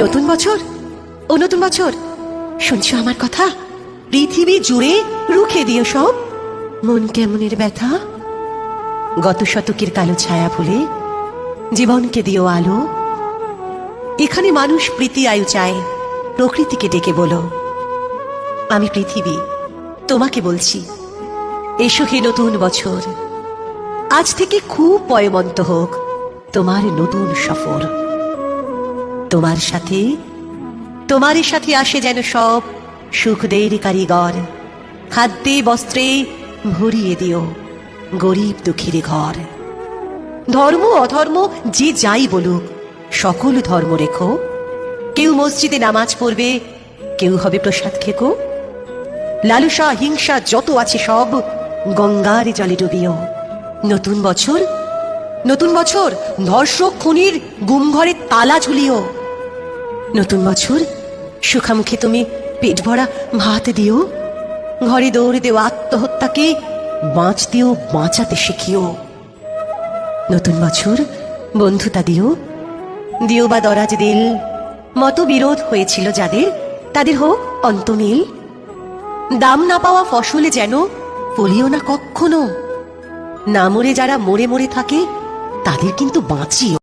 নতুন বছর, ও নতুন বছর, শুনছো আমার কথা? পৃথিবী জুড়ে রুখে দিও সব মন কেমনের ব্যথা। গত শতকের কালো ছায়া ভুলে জীবনকে দিও আলো। এখানে মানুষ প্রীতি আয়ু চায়, প্রকৃতিকে ডেকে বলো, আমি পৃথিবী তোমাকে বলছি, এসো হে নতুন বছর। আজ থেকে খুব পয়মন্ত হোক তোমার নতুন সফর। তোমার সাথে, তোমারই সাথে আসে যেন সব সুখদের কারিগর। খাদ্যে বস্ত্রে ভরিয়ে দিও গরিব দুঃখীর ঘর। ধর্ম অধর্ম যে যাই বলুক, সকল ধর্ম রেখো। কেউ মসজিদে নামাজ পড়বে, কেউ হবে প্রসাদ খেকো। লালসা হিংসা যত আছে সব গঙ্গার জলে ডুবিও। নতুন বছর, নতুন বছর, ধর্ষক খুনির গুম ঘরে তালা ঝুলিও। নতুন বছর, সুখামুখে তুমি পেট ভরা ভাত দিও। ঘরে দৌড়ে দেও আত্মহত্যাকে, বাঁচতেও বাঁচাতে শিখিও। নতুন বছর, বন্ধুতা দিও, দিও বা দরাজ দিল। মতবিরোধ হয়েছিল যাদের, তাদের হোক অন্তমিল। দাম না পাওয়া ফসলে যেন ফলিও না কখনো। না মরে যারা মরে মরে থাকে, তাদের কিন্তু বাঁচিও।